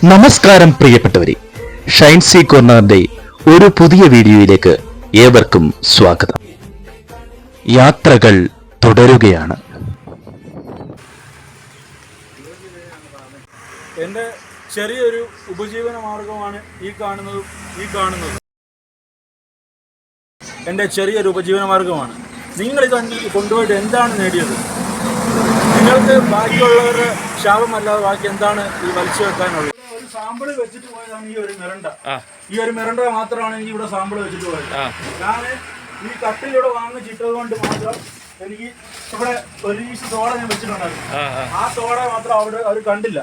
നമസ്കാരം പ്രിയപ്പെട്ടവരെ, ഷൈൻസി കോർണറിന്റെ ഒരു പുതിയ വീഡിയോയിലേക്ക് ഏവർക്കും സ്വാഗതം. യാത്രകൾ തുടരുകയാണ്. എൻ്റെ ചെറിയൊരു ഉപജീവന മാർഗമാണ് ഈ കാണുന്നത്. എൻ്റെ ചെറിയൊരു ഉപജീവന മാർഗമാണ്. നിങ്ങളിത് കൊണ്ടുപോയിട്ട് എന്താണ് നേടിയത്? നിങ്ങൾക്ക് ബാക്കിയുള്ളവരുടെ ശാപമല്ലാതെ ബാക്കി എന്താണ് ഈ വലിച്ചു വെക്കാനുള്ളത്? ഒരു സാമ്പിൾ വെച്ചിട്ട് പോയതാണ് ഈ ഒരു മിറണ്ട. ഈ ഒരു മിറണ്ട മാത്രമാണ് എനിക്ക് ഇവിടെ സാമ്പിൾ വെച്ചിട്ട് പോയത്. ഞാൻ ഈ കട്ടിലൂടെ വാങ്ങിച്ചിട്ടത് കൊണ്ട് മാത്രം എനിക്ക് ഇവിടെ ഒരു സോഡ ഞാൻ വെച്ചിട്ടുണ്ടായിരുന്നു. ആ സോഡ മാത്രം അവിടെ അവർ കണ്ടില്ല.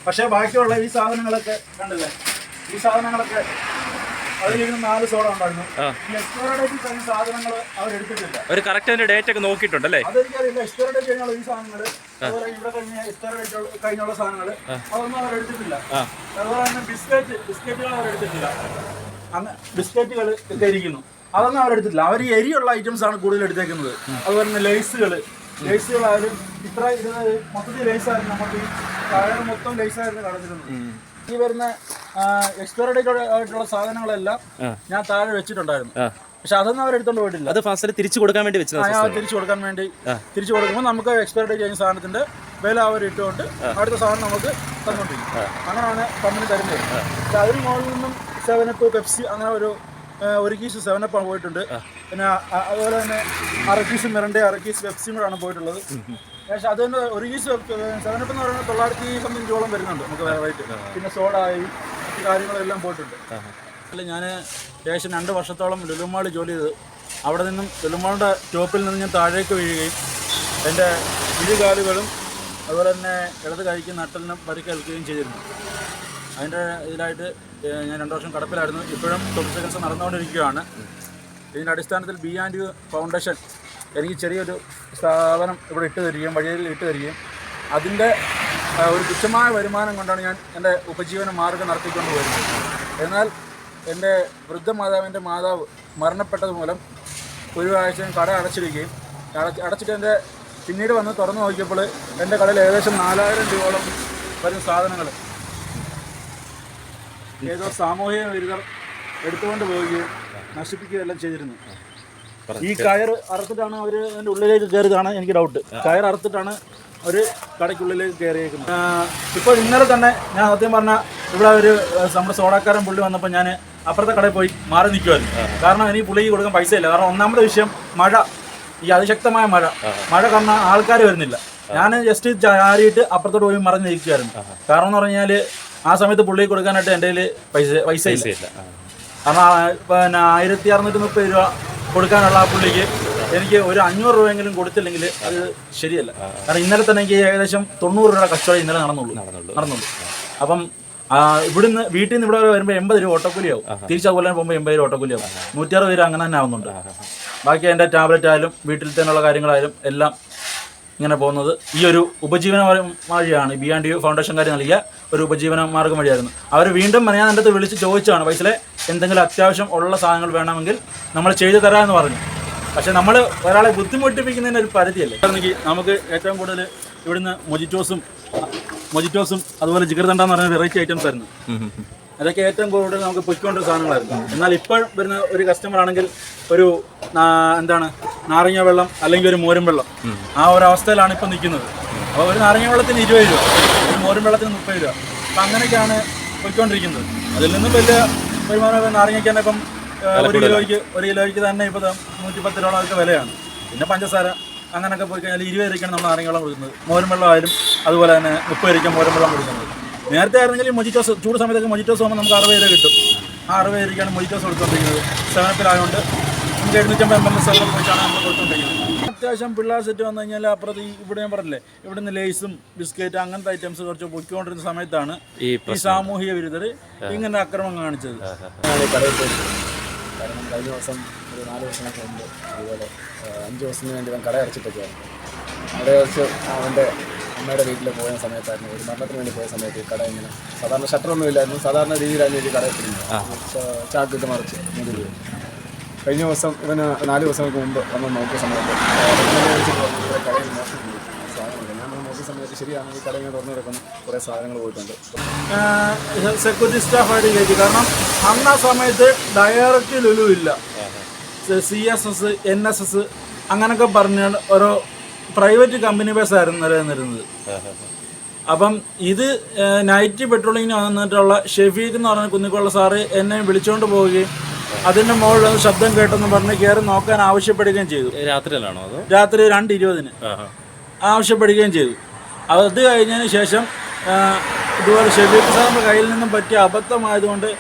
പക്ഷെ ബാക്കിയുള്ള ഈ സാധനങ്ങളൊക്കെ കണ്ടില്ലേ? ഈ സാധനങ്ങളൊക്കെ അതിൽ 4 സോഡ ഉണ്ടായിരുന്നു. ഈ എക്സ്പയറി ഡേറ്റ് കഴിഞ്ഞ സാധനങ്ങൾ അവരെടുത്തിട്ടില്ല. ഒരു കറക്റ്റ് അതിന്റെ ഡേറ്റ് ഒക്കെ നോക്കിയിട്ടുണ്ടല്ലേ? അതെനിക്കറിയില്ല. എക്സ്പയറി ഡേറ്റ് കഴിഞ്ഞുള്ള ഈ സാധനങ്ങൾ, അതുപോലെ ഇവിടെ കഴിഞ്ഞ എക്സ്പയറി ഡേറ്റ് കഴിഞ്ഞുള്ള സാധനങ്ങൾ അതൊന്നും അവരെടുത്തിട്ടില്ല. അതുപോലെ തന്നെ ബിസ്ക്കറ്റുകൾ അവരെടുത്തിട്ടില്ല. അങ്ങനെ ബിസ്ക്കറ്റുകൾ ഒക്കെ ഇരിക്കുന്നു, അതൊന്നും അവരെടുത്തിട്ടില്ല. അവർ എരിയുള്ള ഐറ്റംസ് ആണ് കൂടുതൽ എടുത്തേക്കുന്നത്. അതുപോലെ തന്നെ ലേസുകളായാലും ഇത്ര ഇരുന്നത് മൊത്തത്തിൽ ലേസായിരുന്നു. നമുക്ക് ഈ ടയർ മൊത്തം ലേസായിരുന്നു കടന്നിരുന്നത്. ഈ വരുന്ന എക്സ്പയറി ഡേറ്റ് ആയിട്ടുള്ള സാധനങ്ങളെല്ലാം ഞാൻ താഴെ വെച്ചിട്ടുണ്ടായിരുന്നു. പക്ഷെ അതൊന്നും അവരെടുത്തോണ്ട് പോയിട്ടില്ല. അത് ഫസ്റ്റ് തിരിച്ചു കൊടുക്കാൻ വേണ്ടി വെച്ചത്. തിരിച്ചു കൊടുക്കുമ്പോൾ നമുക്ക് എക്സ്പയറി ഡേറ്റ് കഴിഞ്ഞ സാധനത്തിന്റെ വില അവർ ഇട്ടുകൊണ്ട് അടുത്ത സാധനം നമുക്ക് തന്നുകൊണ്ടിരിക്കും. അങ്ങനെയാണ് കമ്പനി തരുന്നത്. പക്ഷെ അതിന് മുകളിൽ നിന്നും 7up, പെപ്സി അങ്ങനെ ഒരു കീസ് 7up പോയിട്ടുണ്ട്. പിന്നെ അതുപോലെ തന്നെ 6 കീസ് മിറണ്ട, 6 കീസ് പെപ്സിയും കൂടെയാണ് പോയിട്ടുള്ളത്. പക്ഷെ അത് തന്നെ ഒരു കീസ് 7up എന്ന് പറയുന്നത് 900 രൂപയോളം വരുന്നുണ്ട് നമുക്ക് റേറ്റ്. പിന്നെ സോഡ ആയി മറ്റു കാര്യങ്ങളെല്ലാം പോയിട്ടുണ്ട്. അല്ല, ഞാൻ ഏകദേശം 2 വർഷത്തോളം ലുലുമാളിൽ ജോലി ചെയ്ത് അവിടെ നിന്നും ലുലുമാളിൻ്റെ ടോപ്പിൽ നിന്ന് ഞാൻ താഴേക്ക് വീഴുകയും എൻ്റെ ഇരുകാലുകളും അതുപോലെ തന്നെ ഇടത് കൈക്ക് നട്ടലിനും പരിക്കേൽക്കുകയും ചെയ്തിരുന്നു. അതിൻ്റെ ഇതിലായിട്ട് ഞാൻ 2 വർഷം കിടപ്പിലായിരുന്നു. ഇപ്പോഴും തൊഴിൽ ചികിത്സ നടന്നുകൊണ്ടിരിക്കുകയാണ്. ഇതിൻ്റെ അടിസ്ഥാനത്തിൽ B&U ഫൗണ്ടേഷൻ എനിക്ക് ചെറിയൊരു സ്ഥാപനം ഇവിടെ ഇട്ട് തരികയും വഴിയിൽ ഇട്ട് തരികയും അതിൻ്റെ ഒരു തുച്ഛമായ വരുമാനം കൊണ്ടാണ് ഞാൻ എൻ്റെ ഉപജീവന മാർഗ്ഗം നടത്തിക്കൊണ്ട് വരുന്നത്. എന്നാൽ എൻ്റെ വൃദ്ധമാതാവിൻ്റെ മാതാവ് മരണപ്പെട്ടത് മൂലം ഒരു ആഴ്ച ഞാൻ കട അടച്ചിരിക്കുകയും അടച്ചിട്ട് എൻ്റെ പിന്നീട് വന്ന് തുറന്നു നോക്കിയപ്പോൾ എൻ്റെ കടയിൽ ഏകദേശം 4000 രൂപയോളം വരുന്ന സാധനങ്ങൾ ഏതോ സാമൂഹിക വിരുദ്ധർ എടുത്തുകൊണ്ട് പോവുകയും നശിപ്പിക്കുകയെല്ലാം ചെയ്തിരുന്നു. ഈ കയർ അറുത്തിട്ടാണ് അവർ അതിൻ്റെ ഉള്ളിലേക്ക് കയറിയതാണ് എനിക്ക് ഡൗട്ട്. കയർ അറുത്തിട്ടാണ് അവർ കടയ്ക്കുള്ളിലേക്ക് കയറിയേക്കുന്നത്. ഇപ്പോൾ ഇന്നലെ തന്നെ ഞാൻ സത്യം പറഞ്ഞാൽ ഇവിടെ ഒരു നമ്മുടെ സോഡാക്കാരൻ പുള്ളി വന്നപ്പോൾ ഞാൻ അപ്പുറത്തെ കടയിൽ പോയി മാറി നിൽക്കുമായിരുന്നു. കാരണം എനിക്ക് പുള്ളിക്ക് കൊടുക്കാൻ പൈസ ഇല്ല. കാരണം ഒന്നാമത്തെ വിഷയം മഴ, ഈ അതിശക്തമായ മഴ കാരണം ആൾക്കാർ വരുന്നില്ല. ഞാൻ ജസ്റ്റ് ചാരിയിട്ട് അപ്പുറത്തോട്ട് പോയി മറിഞ്ഞ് നിൽക്കുമായിരുന്നു. കാരണം എന്ന് പറഞ്ഞാൽ ആ സമയത്ത് പുള്ളിക്ക് കൊടുക്കാനായിട്ട് എൻ്റെ കയ്യിൽ പൈസ ഇല്ല. കാരണം പിന്നെ 1630 രൂപ കൊടുക്കാനുള്ള ആ പുള്ളിക്ക് എനിക്ക് ഒരു 500 രൂപയെങ്കിലും കൊടുത്തില്ലെങ്കിൽ അത് ശരിയല്ല. കാരണം ഇന്നലെ തന്നെ എനിക്ക് ഏകദേശം 90 രൂപയുടെ കച്ചവടം ഇന്നലെ നടന്നുള്ളൂ. അപ്പം ഇവിടുന്ന് വീട്ടിൽ നിന്ന് ഇവിടെ വരുമ്പോൾ 80 രൂപ ഓട്ടോക്കൂലിയാവും. തിരിച്ചതുപോലെ പോകുമ്പോൾ 80 രൂപ ഓട്ടോക്കൂലിയാവും. 160 രൂപ അങ്ങനെ തന്നെ ആവുന്നുണ്ട്. ബാക്കി എൻ്റെ ടാബ്ലറ്റ് ആയാലും വീട്ടിൽ തന്നെയുള്ള കാര്യങ്ങളായാലും എല്ലാം ഇങ്ങനെ പോകുന്നത് ഈ ഒരു ഉപജീവന വഴിയാണ്. B&U ഫൗണ്ടേഷൻകാർ നൽകിയ ഒരു ഉപജീവന മാർഗ്ഗം വഴിയായിരുന്നു. അവർ വീണ്ടും ഞാൻ എൻ്റെ അടുത്ത് വിളിച്ച് ചോദിച്ചാണ് പൈസയിലെ എന്തെങ്കിലും അത്യാവശ്യം ഉള്ള സാധനങ്ങൾ വേണമെങ്കിൽ നമ്മൾ ചെയ്തു തരാമെന്ന് പറഞ്ഞു. പക്ഷെ നമ്മൾ ഒരാളെ ബുദ്ധിമുട്ടിപ്പിക്കുന്നതിന് ഒരു പരിധിയല്ലേ. നമുക്ക് ഏറ്റവും കൂടുതൽ ഇവിടുന്ന് മൊജിറ്റോസും അതുപോലെ ജിഗർദണ്ഡ എന്ന് പറഞ്ഞ വെറൈറ്റി ഐറ്റംസ് ആയിരുന്നു. അതൊക്കെ ഏറ്റവും കൂടുതൽ നമുക്ക് പൊയ്ക്കൊണ്ട സാധനങ്ങളായിരുന്നു. എന്നാൽ ഇപ്പോൾ വരുന്ന ഒരു കസ്റ്റമർ ആണെങ്കിൽ ഒരു നാരങ്ങ വെള്ളം അല്ലെങ്കിൽ ഒരു മോരും വെള്ളം, ആ ഒരു അവസ്ഥയിലാണ് ഇപ്പം നിൽക്കുന്നത്. അപ്പോൾ ഒരു നാരങ്ങ വെള്ളത്തിന് 20 രൂപ, ഒരു മോരും വെള്ളത്തിന് 30 രൂപ. അപ്പം അങ്ങനെയൊക്കെയാണ് പൊയ്ക്കൊണ്ടിരിക്കുന്നത്. അതിൽ നിന്നും വലിയ വരുമാനം. നാരങ്ങയ്ക്ക് തന്നെ ഇപ്പം ഒരു കിലോയ്ക്ക് തന്നെ ഇപ്പോൾ 110 രൂപ വിലയാണ്. പിന്നെ പഞ്ചസാര അങ്ങനെയൊക്കെ പോയി കഴിഞ്ഞാൽ 20 രൂപയ്ക്കാണ് നമ്മൾ നാരങ്ങ വെള്ളം കൊടുക്കുന്നത്. മോരും വെള്ളം ആയാലും അതുപോലെ തന്നെ 30 രൂപയ്ക്ക് മോരും വെള്ളം കൊടുക്കുന്നത്. നേരത്തെ ആയിരുന്നെങ്കിൽ മൊജിറ്റോസ് ചൂട് സമയത്തൊക്കെ മൊജിറ്റോസ് പോകുമ്പോൾ നമുക്ക് 60 രൂപ കിട്ടും. ആ 60 രൂപയ്ക്കാണ് മൊജിറ്റോസ് കൊടുത്തുകൊണ്ടിരിക്കുന്നത്. 7up നമുക്ക് 750 ml 7up വെച്ചാണ് നമ്മൾ കൊടുത്തുകൊണ്ടിരിക്കുന്നത്. അത്യാവശ്യം പിള്ളേർ സെറ്റ് വന്നു കഴിഞ്ഞാൽ അപ്പുറത്ത് ഇവിടെ ഞാൻ പറഞ്ഞില്ലേ, ഇവിടുന്ന് ലേസും ബിസ്ക്കറ്റ് അങ്ങനത്തെ ഐറ്റംസ് കുറച്ച് പൊയ്ക്കൊണ്ടിരുന്ന സമയത്താണ് ഈ സാമൂഹിക വിരുദ്ധർ ഇങ്ങനെ അക്രമം കാണിച്ചത്. കാരണം കഴിഞ്ഞ ദിവസം ഒരു 4 ദിവസങ്ങൾക്ക് മുമ്പ് അതുപോലെ 5 ദിവസത്തിന് വേണ്ടി ഞാൻ കട അടച്ചിട്ടൊക്കെയായിരുന്നു. അവിടെ വെച്ച് അവൻ്റെ അമ്മയുടെ വീട്ടിൽ പോയ സമയത്തായിരുന്നു, ഒരു മരണത്തിന് വേണ്ടി പോയ സമയത്ത് കട ഇങ്ങനെ സാധാരണ ഷട്ടറൊന്നും ഇല്ലായിരുന്നു. സാധാരണ രീതിയിലായിരുന്നു എനിക്ക് കട എത്തുന്നത്. ചാക്കിട്ട് മറിച്ച് മൂടി വീഴും. കഴിഞ്ഞ ദിവസം ഇവന് 4 ദിവസങ്ങൾക്ക് മുമ്പ് വന്ന് നോക്കിയ സമയത്ത് കടയിൽ മോശം സാധനമില്ല. ഞാൻ നോക്കിയ സമയത്ത് ശരിയാണ്, ഈ കട ഇങ്ങനെ തുറന്നു കിടക്കുന്ന കുറേ സാധനങ്ങൾ പോയിട്ടുണ്ട്. സെക്യൂരിറ്റി സ്റ്റാഫായിട്ട് കയറ്റി. കാരണം അന്ന് ആ സമയത്ത് ഡയറക്റ്റ് ലുലു ഇല്ല, CSS, NSS അങ്ങനെയൊക്കെ പറഞ്ഞ ഓരോ പ്രൈവറ്റ് കമ്പനി ബസ് ആയിരുന്നു നിലനിന്നിരുന്നത്. അപ്പം ഇത് നൈറ്റ് പെട്രോളിങ്ങിന് വന്നിട്ടുള്ള ഷെഫീഖ് എന്ന് പറഞ്ഞ കുന്നിക്കുള്ള സാറ് എന്നെ വിളിച്ചുകൊണ്ട് പോവുകയും അതിൻ്റെ മുകളിൽ ശബ്ദം കേട്ടെന്ന് പറഞ്ഞ് കയറി നോക്കാൻ ആവശ്യപ്പെടുകയും ചെയ്തു. രാത്രിയിലാണോ അത്? രാത്രി 2:20 ആവശ്യപ്പെടുകയും ചെയ്തു. അത് കഴിഞ്ഞതിന് ശേഷം ഇതുപോലെ ഷെഫീഖ് സാറിൻ്റെ കയ്യിൽ നിന്നും പറ്റിയ അബദ്ധമായതുകൊണ്ട്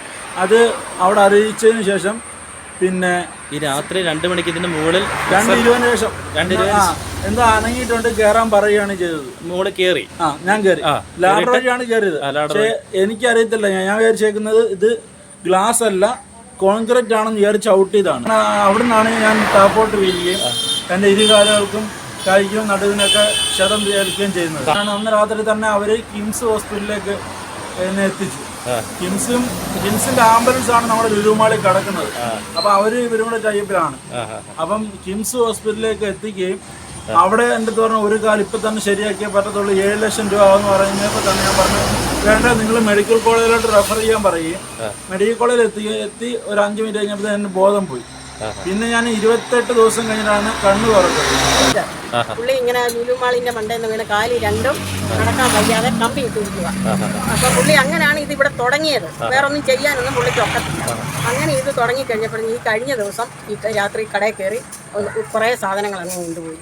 അത് അവിടെ അറിയിച്ചതിന് ശേഷം പിന്നെ ഈ രാത്രി 2 മണിക്ക് ഇതിന്റെ മുകളിൽ 2:20 ശേഷം എന്തോ അനങ്ങിയിട്ടുണ്ട് കയറാൻ പറയുകയാണ് ചെയ്തത്. മുകളിൽ കയറി ഞാൻ കയറി ലാഡർ വഴിയാണ് കയറിയത്. പക്ഷേ എനിക്കറിയത്തില്ല, ഞാൻ വിചാരിച്ചേക്കുന്നത് ഇത് ഗ്ലാസ് അല്ല കോൺക്രീറ്റ് ആണെന്ന് വിചാരിച്ച് ഔട്ട് ചെയ്താണ്. അവിടെ നിന്നാണ് ഞാൻ താപ്പോട്ട് വീഴുകയും എൻ്റെ ഇരുകാലുകൾക്കും കൈക്കും നടുവിനൊക്കെ ക്ഷതം ഏൽക്കുകയും ചെയ്യുന്നത്. അന്ന് രാത്രി തന്നെ അവർ കിംസ് ഹോസ്പിറ്റലിലേക്ക് എന്നെ എത്തിച്ചു. കിംസിന്റെ ആംബുലൻസ് ആണ് നമ്മുടെ ലുലുമാളിൽ കിടക്കുന്നത്. അപ്പൊ അവര് ഇവരും കൂടെ ടൈപ്പിലാണ്. അപ്പം കിംസ് ഹോസ്പിറ്റലിലേക്ക് എത്തിക്കുകയും അവിടെ എൻ്റെ അടുത്ത് പറഞ്ഞു ഒരു കാലം ഇപ്പം തന്നെ ശരിയാക്കിയേ പറ്റത്തുള്ളൂ, 7 ലക്ഷം രൂപ ആവെന്ന് പറയുന്നപ്പോൾ തന്നെ ഞാൻ പറഞ്ഞു വേണ്ട, നിങ്ങൾ മെഡിക്കൽ കോളേജിലോട്ട് റെഫർ ചെയ്യാൻ പറയുകയും മെഡിക്കൽ കോളേജിൽ എത്തി ഒരു 5 മിനിറ്റ് കഴിഞ്ഞപ്പോൾ എൻ്റെ ബോധം പോയി. പിന്നെ ഞാൻ 28 ദിവസം കഴിഞ്ഞിട്ടാണ് കണ്ണു തുറക്കുന്നത്. പുള്ളി ഇങ്ങനെ ലുലുമാളിന്റെ മണ്ടേന്ന് വീണ് കാലി രണ്ടും നടക്കാൻ വയ്യാതെ കമ്പി ഇട്ടിരിക്കുക. അപ്പൊ പുള്ളി അങ്ങനെയാണ് ഇത് ഇവിടെ തുടങ്ങിയത്. വേറൊന്നും ചെയ്യാനൊന്നും പുള്ളിക്ക് ഒക്കത്തില്ല. അങ്ങനെ ഇത് തുടങ്ങിക്കഴിഞ്ഞപ്പോഴും ഈ കഴിഞ്ഞ ദിവസം ഈ രാത്രി കടയിൽ കയറി കുറേ സാധനങ്ങൾ അങ്ങ് കൊണ്ടുപോയി.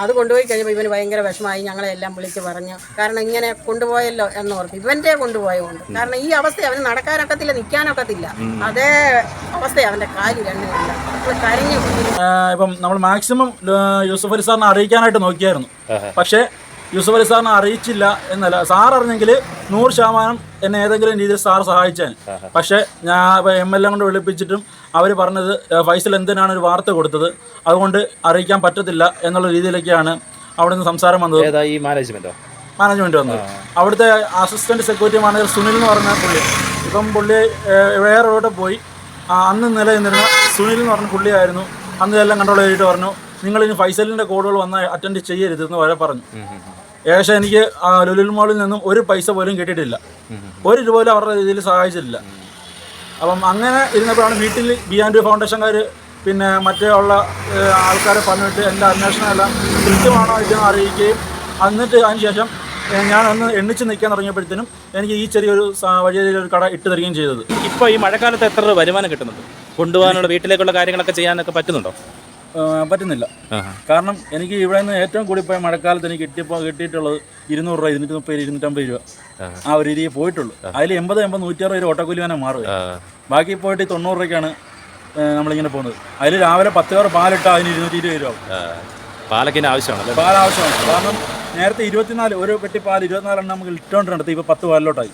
അത് കൊണ്ടുപോയി കഴിഞ്ഞപ്പോൾ ഇവന് ഭയങ്കര വിഷമായി. ഞങ്ങളെല്ലാം വിളിച്ച് പറഞ്ഞു. കാരണം ഇങ്ങനെ കൊണ്ടുപോയല്ലോ എന്ന് ഓർത്ത് ഇവൻ്റെ കൊണ്ടുപോയതുകൊണ്ട്. കാരണം ഈ അവസ്ഥ അവന് നടക്കാനൊക്കത്തില്ല, നിൽക്കാനൊക്കത്തില്ല. അതേ അവസ്ഥ അവൻ്റെ കാലി രണ്ടും കരഞ്ഞു. ഇപ്പം നമ്മൾ മാക്സിമം യൂസഫ് അലി സാറിനെ അറിയിക്കാനായിട്ട് നോക്കിയായിരുന്നു. പക്ഷേ യൂസഫ് അലി സാറിനെ അറിയിച്ചില്ല എന്നല്ല, സാർ അറിഞ്ഞെങ്കിൽ 100% എന്നെ ഏതെങ്കിലും രീതിയിൽ സാർ സഹായിച്ചാൽ. പക്ഷേ ഞാൻ MLA കൊണ്ട് വിളിപ്പിച്ചിട്ടും അവർ പറഞ്ഞത് ഫൈസൽ എന്തിനാണ് ഒരു വാർത്ത കൊടുത്തത്, അതുകൊണ്ട് അറിയിക്കാൻ പറ്റത്തില്ല എന്നുള്ള രീതിയിലേക്കാണ് അവിടെ നിന്ന് സംസാരം വന്നത്. ഈ മാനേജ്മെൻറ്റ് വന്നത്. അവിടുത്തെ അസിസ്റ്റൻറ്റ് സെക്യൂരിറ്റി മാനേജർ സുനിൽ എന്ന് പറഞ്ഞ പുള്ളി ഇപ്പം പുള്ളി വേറെ എവിടെ പോയി. അന്ന് നിലനിന്നിരുന്ന സുനിൽ എന്ന് പറഞ്ഞ പുള്ളിയായിരുന്നു. അന്ന് എല്ലാം കൺട്രോൾ ചെയ്തിട്ട് പറഞ്ഞു നിങ്ങളിനി ഫൈസലിൻ്റെ കോളുകൾ വന്ന് അറ്റൻഡ് ചെയ്യരുതെന്ന് വരെ പറഞ്ഞു. ഏകദേശം എനിക്ക് ലുലു മാളിൽ നിന്നും ഒരു പൈസ പോലും കിട്ടിയിട്ടില്ല, 1 രൂപ പോലും അവരുടെ രീതിയിൽ സഹായിച്ചിട്ടില്ല. അപ്പം അങ്ങനെ ഇരുന്നപ്പോഴാണ് വീട്ടിൽ B&B ഫൗണ്ടേഷൻകാർ പിന്നെ മറ്റേ ഉള്ള ആൾക്കാരെ പറഞ്ഞിട്ട് എൻ്റെ അന്വേഷണമെല്ലാം കൃത്യമാണോ ഇല്ലെന്ന് അറിയിക്കുകയും എന്നിട്ട് അതിനുശേഷം ഞാനൊന്ന് എണ്ണിച്ച് നിൽക്കാൻ തുടങ്ങിയപ്പോഴത്തേനും എനിക്ക് ഈ ചെറിയൊരു വഴിയൊരു കട ഇട്ട് തരികയും ചെയ്തത്. ഇപ്പോൾ ഈ മഴക്കാലത്ത് എത്ര രൂപ വരുമാനം കിട്ടുന്നുണ്ട്? കൊണ്ടുപോകാനുള്ള വീട്ടിലേക്കുള്ള കാര്യങ്ങളൊക്കെ ചെയ്യാനൊക്കെ പറ്റുന്നുണ്ടോ? പറ്റുന്നില്ല. കാരണം എനിക്ക് ഇവിടെ നിന്ന് ഏറ്റവും കൂടിപ്പോയ മഴക്കാലത്ത് എനിക്ക് കിട്ടിയിട്ടുള്ളത് 200 രൂപ, 230, 250 രൂപ ആ ഒരു രീതിയിൽ പോയിട്ടുള്ളൂ. അതിൽ 80, 160 രൂപ ഓട്ടോക്കൂലി വേണം മാറുക. ബാക്കി പോയിട്ട് 90 രൂപയ്ക്കാണ് നമ്മളിങ്ങനെ പോകുന്നത്. അതിൽ രാവിലെ 10 കവർ പാലിട്ടാൽ അതിന് 220 രൂപ പാലക്കിന് ആവശ്യമാണ്. പാലാവശ്യമാണ്. കാരണം നേരത്തെ 24 ഒരു പെട്ടി പാൽ 24 നമുക്ക് ഇട്ടുകൊണ്ടിരുന്നത് ഇപ്പോൾ 10 പാലിലോട്ടായി.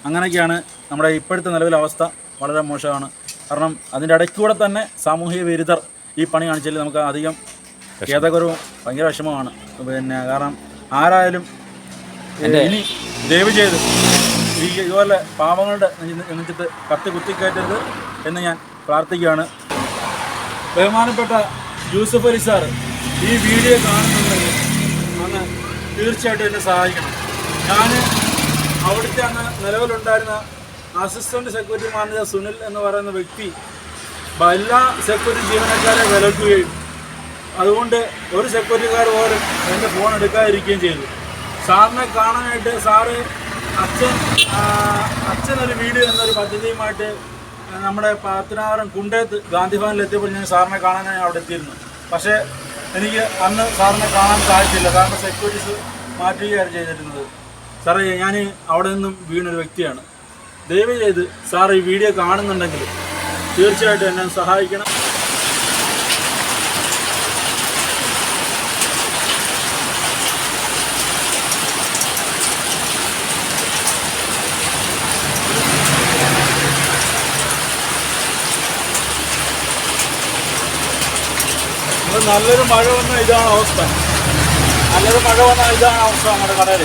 അങ്ങനെയൊക്കെയാണ് നമ്മുടെ ഇപ്പോഴത്തെ നിലവിലെ അവസ്ഥ. വളരെ മോശമാണ്. കാരണം അതിൻ്റെ ഇടയ്ക്കൂടെ തന്നെ സാമൂഹിക വിരുദ്ധർ ഈ പണി കാണിച്ചാൽ നമുക്ക് അധികം ഖേദകരവും ഭയങ്കര വിഷമമാണ്. പിന്നെ കാരണം ആരായാലും ഇനി ദയവ് ചെയ്ത് ഇതുപോലെ പാവങ്ങളുടെ നെഞ്ചത്ത് കത്തി കുത്തിക്കയറ്റരുത് എന്ന് ഞാൻ പ്രാർത്ഥിക്കുകയാണ്. ബഹുമാനപ്പെട്ട യൂസഫ് അലി സാർ ഈ വീഡിയോ കാണുന്നുണ്ടെങ്കിൽ അന്ന് തീർച്ചയായിട്ടും എന്നെ സഹായിക്കണം. ഞാൻ അവിടുത്തെ അന്ന് നിലവിലുണ്ടായിരുന്ന അസിസ്റ്റൻറ്റ് സെക്യൂരിറ്റി മാനേജർ സുനിൽ എന്ന് പറയുന്ന വ്യക്തി എല്ലാ സെക്യൂരിറ്റി ജീവനക്കാരെ വിലക്കുകയും അതുകൊണ്ട് ഒരു സെക്യൂരിറ്റിക്കാർ പോലും എൻ്റെ ഫോൺ എടുക്കാതിരിക്കുകയും ചെയ്തു. സാറിനെ കാണാനായിട്ട് സാറ് അച്ഛനൊരു വീഡിയോ എന്നൊരു പദ്ധതിയുമായിട്ട് നമ്മുടെ പത്തനാപുരം കുണ്ടേത്ത് ഗാന്ധി ഭവനിലെത്തിയപ്പോൾ ഞാൻ സാറിനെ കാണാനായി അവിടെ എത്തിയിരുന്നു. പക്ഷേ എനിക്ക് അന്ന് സാറിനെ കാണാൻ സാധിച്ചില്ല. കാരണം സെക്യൂരിറ്റീസ് മാറ്റുകയാണ് ചെയ്തിരുന്നത്. സാറേ ഞാൻ അവിടെ നിന്നും വീണൊരു വ്യക്തിയാണ്. ദയവ് ചെയ്ത് സാർ ഈ വീഡിയോ കാണുന്നുണ്ടെങ്കിൽ തീർച്ചയായിട്ടും എന്നെ സഹായിക്കണം. നല്ലൊരു മഴ വന്ന ഇതാണ് അവസ്ഥ. നമ്മുടെ കടയിൽ